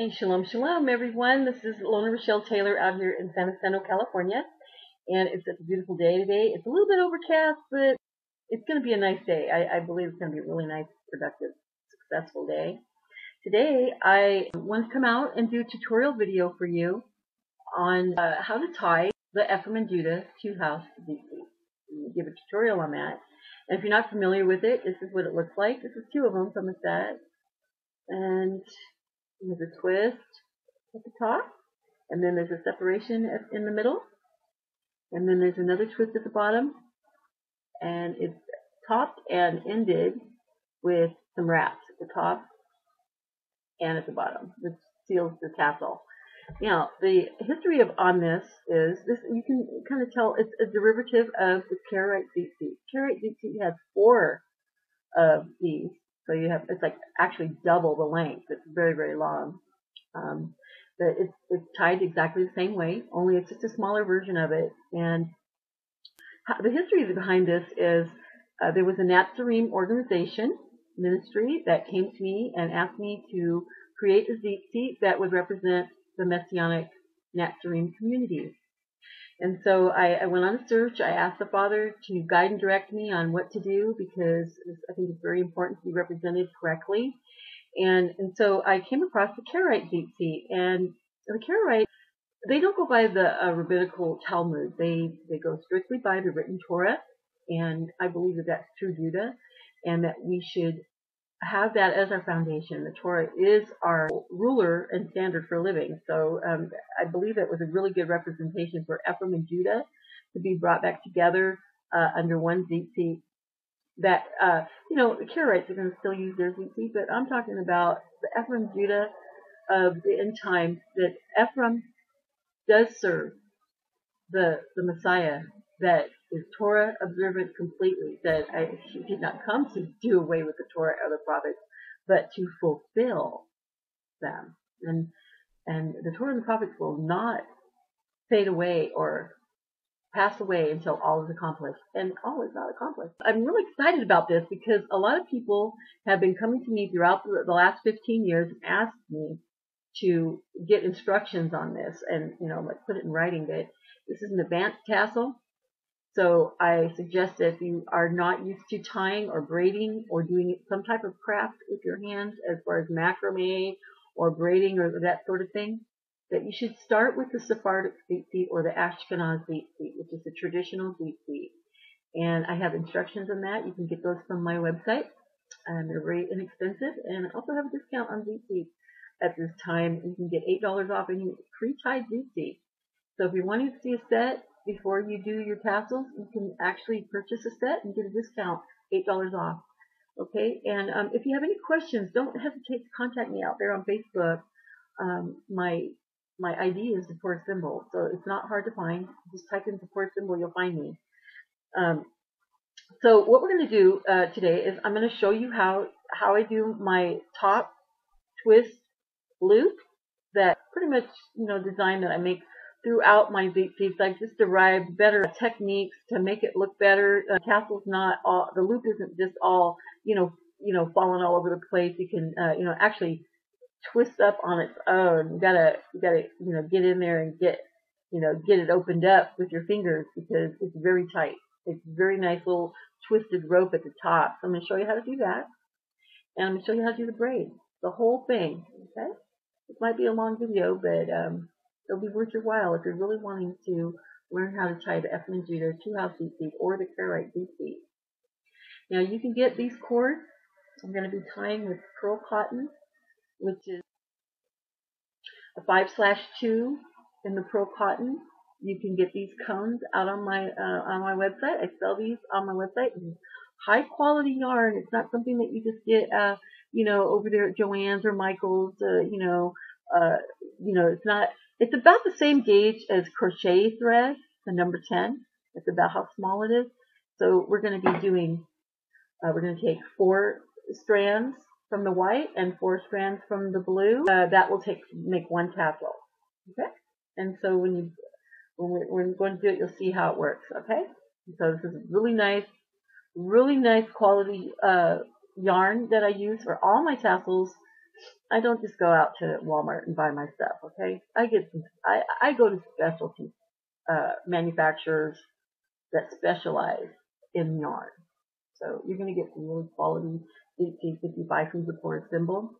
Hey, shalom, shalom, everyone. This is Lona Rochelle Taylor out here in San Jacinto, California, and it's a beautiful day today. It's a little bit overcast, but it's going to be a nice day. I believe it's going to be a really nice, productive, successful day. Today, I want to come out and do a tutorial video for you on how to tie the Efrayim and Judah two-house Tzitzit. Give a tutorial on that. And if you're not familiar with it, this is what it looks like. This is two of them from the set, and there's a twist at the top, and then there's a separation in the middle, and then there's another twist at the bottom, and it's topped and ended with some wraps at the top and at the bottom, which seals the tassel. Now, the history on this is you can kind of tell it's a derivative of the Karaite Tzitzit. Karaite Tzitzit has 4 of these. So you have, it's like actually double the length. It's very, very long. But it's tied exactly the same way, only it's just a smaller version of it. And the history behind this is there was a Natzarim organization, ministry, that came to me and asked me to create a Tzitzit that would represent the Messianic Natzarim community. And so I went on a search. I asked the Father to guide and direct me on what to do, because I think it's very important to be represented correctly. And so I came across the Karaite Tzitzit. And the Karaite, they don't go by the rabbinical Talmud. They go strictly by the written Torah. And I believe that that's true Judah, and that we should have that as our foundation. The Torah is our ruler and standard for living. So I believe it was a really good representation for Efrayim and Judah to be brought back together under one Tzitzit. That, the Karaites are going to still use their Tzitzit, but I'm talking about the Efrayim and Judah of the end time, that Ephraim does serve the Messiah, that is Torah observant completely, that he did not come to do away with the Torah or the prophets, but to fulfill them. And the Torah and the prophets will not fade away or pass away until all is accomplished. And all is not accomplished. I'm really excited about this because a lot of people have been coming to me throughout the last 15 years and asked me to get instructions on this and, like put it in writing that this is an advanced tassel. So I suggest that if you are not used to tying or braiding or doing some type of craft with your hands as far as macrame or braiding or that sort of thing, that you should start with the Sephardic Tzitzit or the Ashkenaz Tzitzit, which is the traditional Tzitzit. And I have instructions on that. You can get those from my website. They're very inexpensive, and I also have a discount on Tzitzit at this time. You can get $8 off any pre-tied Tzitzit. So if you're wanting to see a set before you do your tassels, you can actually purchase a set and get a discount, $8 off. Okay, and if you have any questions, don't hesitate to contact me out there on Facebook. My ID is Zipporah symbol, so it's not hard to find. Just type in Zipporah symbol, you'll find me. So what we're going to do today is I'm going to show you how I do my top twist loop, that pretty much design that I make throughout my Tzitzits. I've just derived better techniques to make it look better. Tassel's not all, the loop isn't just all, falling all over the place. You can, actually twist up on its own. You gotta, get in there and get it opened up with your fingers, because it's very tight. It's very nice little twisted rope at the top. So I'm going to show you how to do that. And I'm going to show you how to do the braid. The whole thing. Okay? It might be a long video, but, it'll be worth your while if you're really wanting to learn how to tie the Efrayim and Judah two-house Tzitzit or the Karaite Tzitzit. Now you can get these cords. I'm going to be tying with pearl cotton, which is a 5/2 in the pearl cotton. You can get these cones out on my website. I sell these on my website. It's high quality yarn. It's not something that you just get over there at Joann's or Michael's. It's not. It's about the same gauge as crochet thread, the number 10. It's about how small it is. So we're going to be doing, we're going to take 4 strands from the white and 4 strands from the blue. That will make one tassel. Okay? And so when we're going to do it, you'll see how it works. Okay? So this is really nice quality yarn that I use for all my tassels, I don't just go out to Walmart and buy my stuff, okay? I go to specialty manufacturers that specialize in yarn. So you're going to get some really quality Tzitzit if you buy from Zipporah Reshel.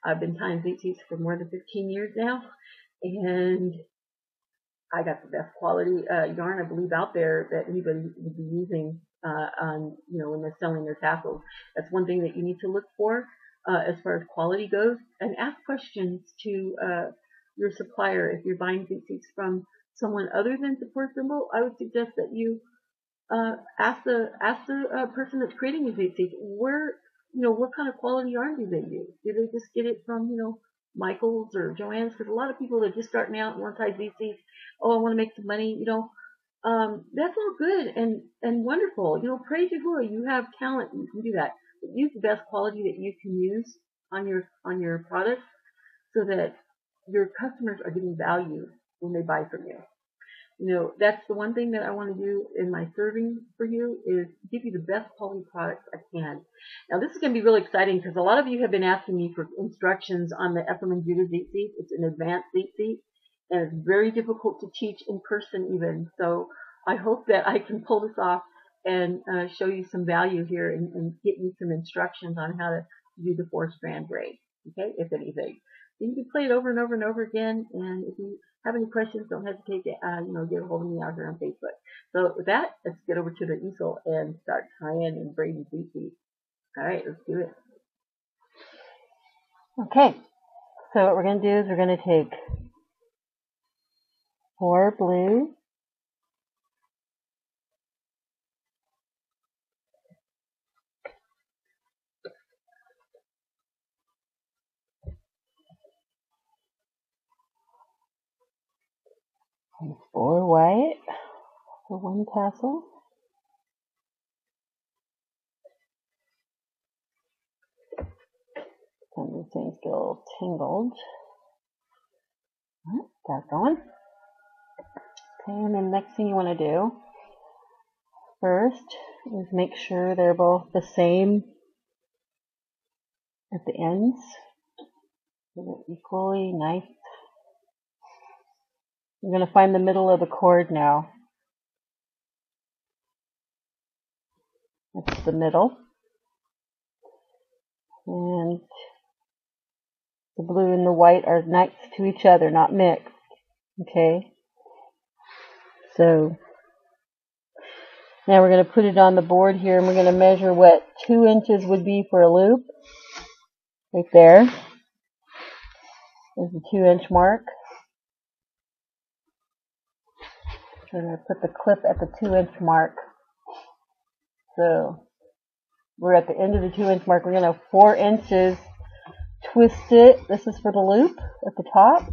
I've been tying Tzitzit for more than 15 years now, and I got the best quality yarn I believe out there that anybody would be using on, when they're selling their tassels. That's one thing that you need to look for as far as quality goes, and ask questions to your supplier. If you're buying Tzitzit from someone other than Zipporah Reshel, I would suggest that you ask the person that's creating your Tzitzit what kind of quality yarn do they use? Do they just get it from Michael's or Joann's? Because a lot of people that are just starting out and want to tie Tzitzit, I want to make some money, that's all good and wonderful. Praise Yahuwah, you have talent, you can do that. But use the best quality that you can use on your products so that your customers are getting value when they buy from you. That's the one thing that I want to do in my serving for you, is give you the best quality products I can. Now, this is going to be really exciting because a lot of you have been asking me for instructions on the Efrayim and Judah Tzitzit. It's an advanced Tzitzit, and it's very difficult to teach in person even. So I hope that I can pull this off and show you some value here and get you some instructions on how to do the 4-strand braid, okay, if anything. You can play it over and over and over again, and if you have any questions, don't hesitate to get a hold of me out here on Facebook. So with that, let's get over to the easel and start tying and braiding Tzitzit. All right, let's do it. Okay, so what we're going to do is we're going to take 4 blue, and 4 white for 1 tassel. Some of these things get a little tangled. All right, got going. Okay, and then next thing you want to do first is make sure they're both the same at the ends. So they're equally nice. You're going to find the middle of the cord now. That's the middle. And the blue and the white are next to each other, not mixed. Okay? So now we're going to put it on the board here, and we're going to measure what 2 inches would be for a loop. Right there. There's the 2-inch mark. So we're going to put the clip at the 2-inch mark. So we're at the end of the 2-inch mark. We're going to have 4 inches. Twist it. This is for the loop at the top.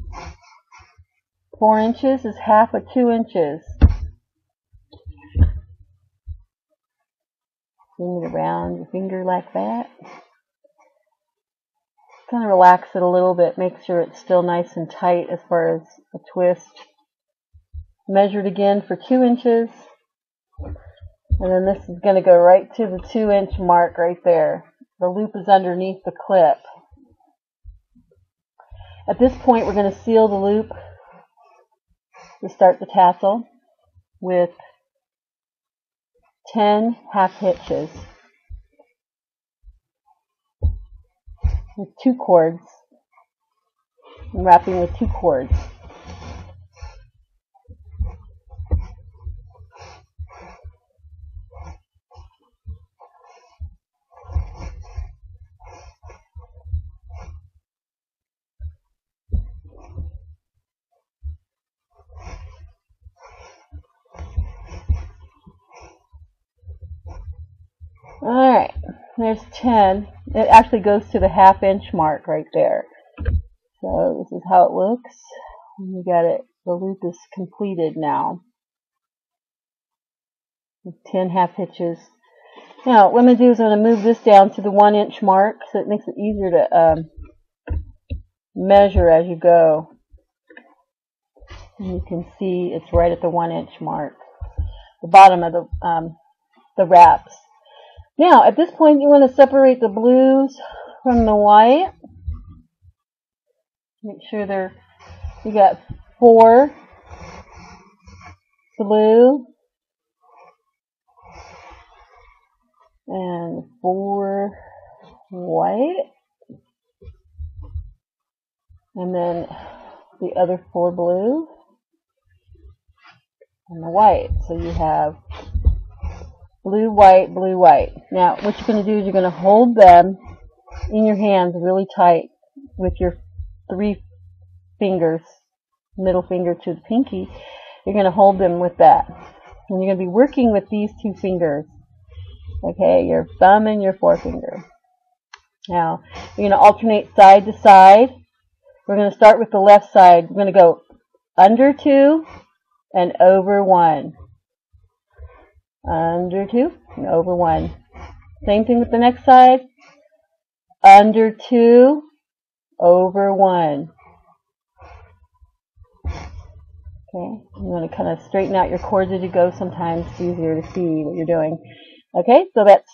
4 inches is half of 2 inches. Bring it around your finger like that. Kind of relax it a little bit. Make sure it's still nice and tight as far as a twist. Measure it again for 2 inches. And then this is going to go right to the 2-inch mark right there. The loop is underneath the clip. At this point, we're going to seal the loop to start the tassel with 10 half hitches with 2 cords. I'm wrapping with 2 cords. Alright, there's 10. It actually goes to the half-inch mark right there. So this is how it looks. We got it. The loop is completed now. With 10 half hitches. Now, what I'm going to do is I'm going to move this down to the 1-inch mark so it makes it easier to measure as you go. And you can see it's right at the 1-inch mark. The bottom of the wraps. Now, at this point, you want to separate the blues from the white. Make sure you got 4 blue and 4 white, and then the other 4 blue and the white. So you have blue, white, blue, white. Now what you're going to do is you're going to hold them in your hands really tight with your 3 fingers, middle finger to the pinky. You're going to hold them with that. And you're going to be working with these 2 fingers. Okay, your thumb and your forefinger. Now, you're going to alternate side to side. We're going to start with the left side. We're going to go under 2 and over 1. Under 2 and over 1. Same thing with the next side. Under 2, over 1. Okay, you want to kind of straighten out your cords as you go. Sometimes it's easier to see what you're doing. Okay, so that's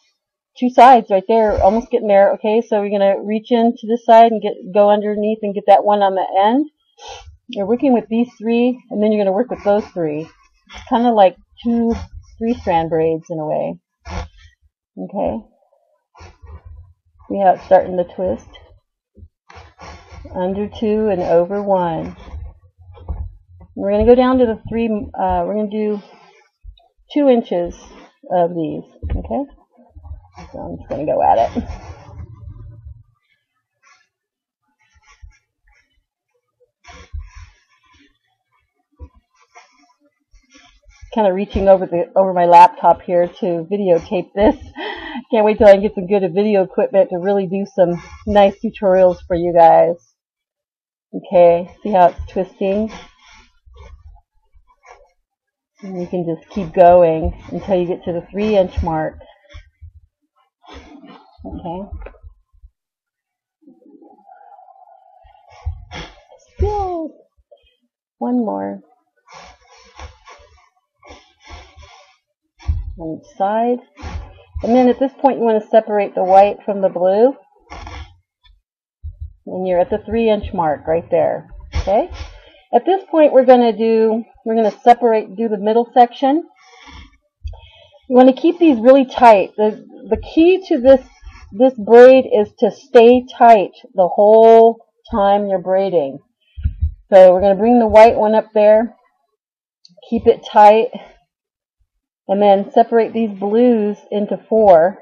2 sides right there, almost getting there. Okay, so we're going to reach into this side and go underneath and get that one on the end. You're working with these 3, and then you're going to work with those 3. It's kind of like 2 3-strand braids in a way. Okay, see how it's starting to twist? Under 2 and over 1. We're going to go down to the 3, we're going to do 2 inches of these, okay? So I'm just going to go at it. Kind of reaching over my laptop here to videotape this. Can't wait till I can get some good video equipment to really do some nice tutorials for you guys. Okay, see how it's twisting? And you can just keep going until you get to the 3-inch mark. Okay. Still one more. On each side. And then at this point you want to separate the white from the blue. And you're at the 3-inch mark right there. Okay? At this point we're going to do the middle section. You want to keep these really tight. The key to this braid is to stay tight the whole time you're braiding. So we're going to bring the white one up there, keep it tight, and then separate these blues into 4.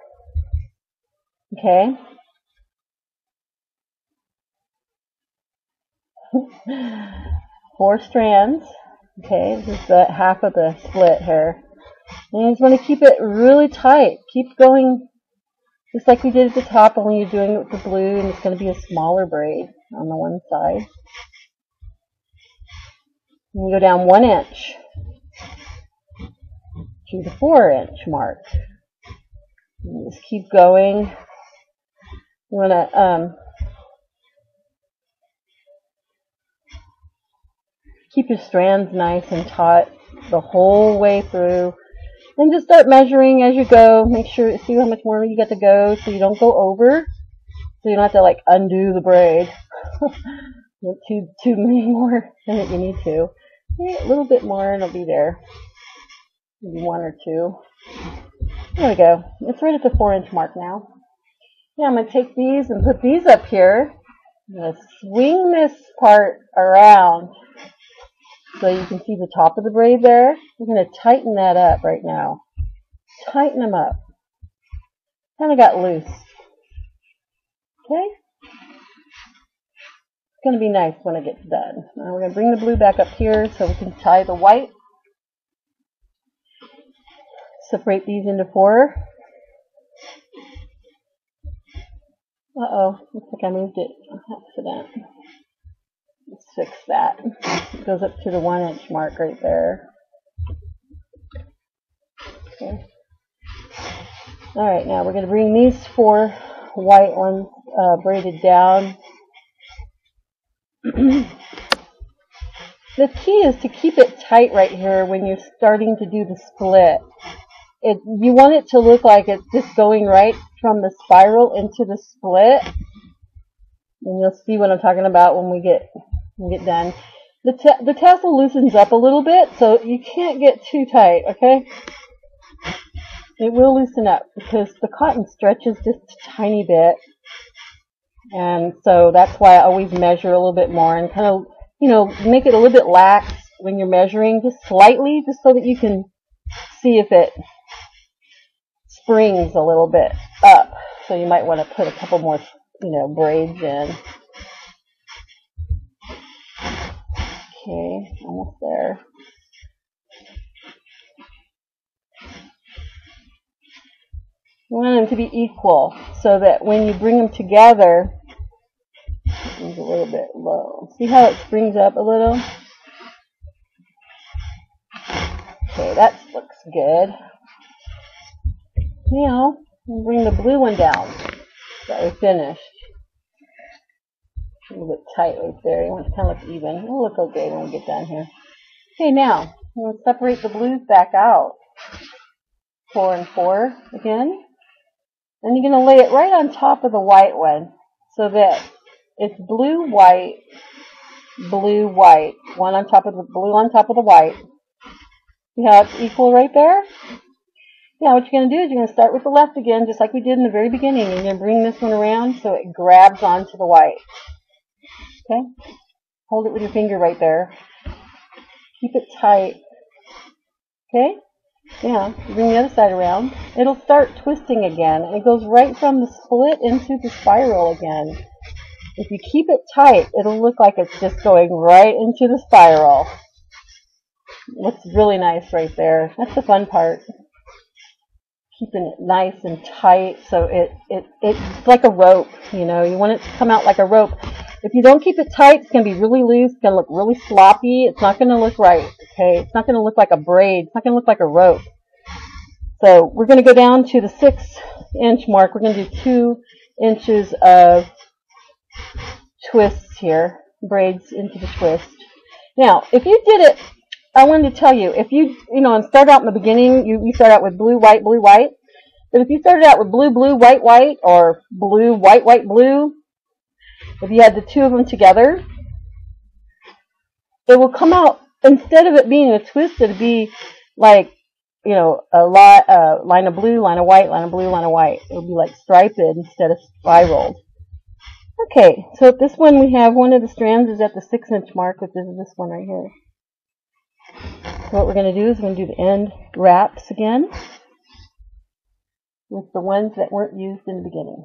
Okay? 4 strands. Okay, this is the half of the split here. And you just want to keep it really tight. Keep going just like we did at the top, only you're doing it with the blue, and it's going to be a smaller braid on the one side. And you go down 1 inch to the 4-inch mark. And just keep going. You want to keep your strands nice and taut the whole way through. And just start measuring as you go. Make sure, see how much more you got to go so you don't go over. So you don't have to like undo the braid. too many more than you need to. Yeah, a little bit more and it'll be there. Maybe 1 or 2. There we go. It's right at the 4-inch mark now. Yeah, I'm going to take these and put these up here. I'm going to swing this part around so you can see the top of the braid there. We're going to tighten that up right now. Tighten them up. Kind of got loose. Okay? It's going to be nice when it gets done. Now we're going to bring the blue back up here so we can tie the white. Separate these into 4. Uh-oh, looks like I moved it on accident. Let's fix that. It goes up to the 1-inch mark right there. Okay. Alright, now we're going to bring these 4 white ones braided down. The key is to keep it tight right here when you're starting to do the split. You want it to look like it's just going right from the spiral into the split. And you'll see what I'm talking about when we get done. The tassel loosens up a little bit, so you can't get too tight, okay? It will loosen up because the cotton stretches just a tiny bit. And so that's why I always measure a little bit more and kind of, you know, make it a little bit lax when you're measuring, just slightly, just so that you can see if it springs a little bit up. So you might want to put a couple more, you know, braids in. Okay, almost there. You want them to be equal so that when you bring them together, it's a little bit low. See how it springs up a little? Okay, that looks good. Now, we'll bring the blue one down. That we finished. A little bit tight right there. You want it to kind of look even. It'll look okay when we get down here. Okay, now, we'll separate the blues back out. 4 and 4 again. And you're going to lay it right on top of the white one so that it's blue, white, blue, white. One on top of the blue on top of the white. See how it's equal right there? Yeah, what you're going to do is you're going to start with the left again, just like we did in the very beginning. You're going to bring this one around so it grabs onto the white. Okay? Hold it with your finger right there. Keep it tight. Okay? Yeah, bring the other side around. It'll start twisting again. It goes right from the split into the spiral again. If you keep it tight, it'll look like it's just going right into the spiral. Looks really nice right there. That's the fun part. Keeping it nice and tight so it's like a rope, you know. You want it to come out like a rope. If you don't keep it tight, it's going to be really loose. It's going to look really sloppy. It's not going to look right, okay? It's not going to look like a braid. It's not going to look like a rope. So we're going to go down to the 6-inch mark. We're going to do 2 inches of twists here, braids into the twist. Now, if you did it, I wanted to tell you, if you know, and start out in the beginning, you start out with blue, white, blue, white. But if you started out with blue, blue, white, white, or blue, white, white, blue, if you had the two of them together, it will come out, instead of it being a twist, it would be like, you know, a line of blue, line of white, line of blue, line of white. It would be like striped instead of spiraled. Okay, so at this one we have one of the strands is at the 6-inch mark, which is this one right here. So what we're going to do is we're going to do the end wraps again with the ones that weren't used in the beginning.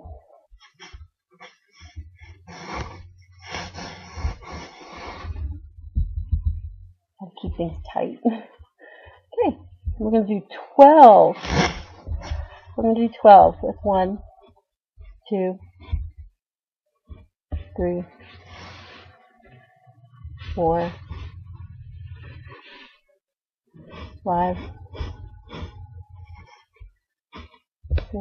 Got to keep things tight. Okay, we're going to do 12. We're going to do 12 with 1, 2, 3, 4, 5, 6,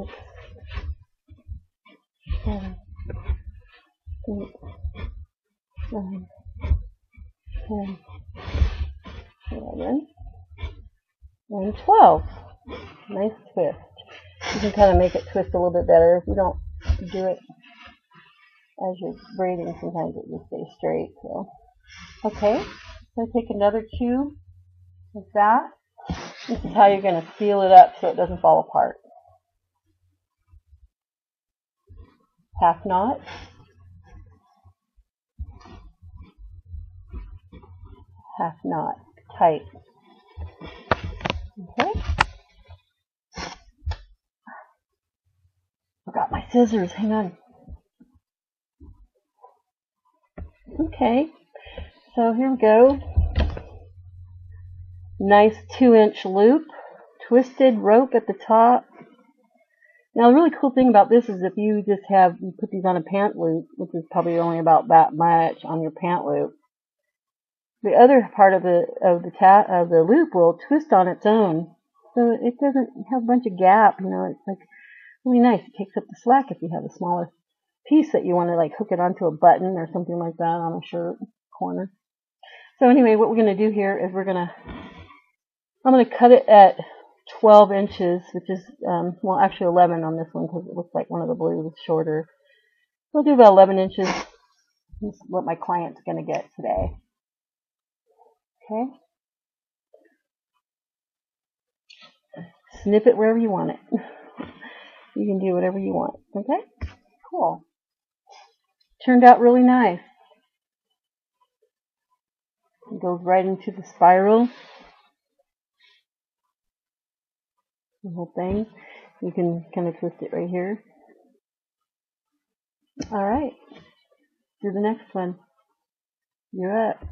7, 8, 9, 10, 11, and 12. Nice twist. You can kind of make it twist a little bit better if you don't do it as you're braiding. Sometimes it just stays straight. So, okay, so take another cube like that. This is how you're going to seal it up so it doesn't fall apart. Half knot. Half knot. Tight. Okay. Forgot my scissors. Hang on. Okay. So here we go. Nice 2-inch loop. Twisted rope at the top. Now the really cool thing about this is if you just you put these on a pant loop, which is probably only about that much on your pant loop, the other part of the loop will twist on its own, so it doesn't have a bunch of gap. You know, it's like really nice. It takes up the slack if you have a smaller piece that you want to like hook it onto a button or something like that on a shirt corner. So anyway, what we're going to do here is I'm going to cut it at 12 inches, which is, well, actually 11 on this one because it looks like one of the blues is shorter. We'll do about 11 inches This is what my client's going to get today. Okay. Snip it wherever you want it. You can do whatever you want. Okay? Cool. Turned out really nice. It goes right into the spiral. The whole thing. You can kind of twist it right here. Alright. Do the next one. You're up.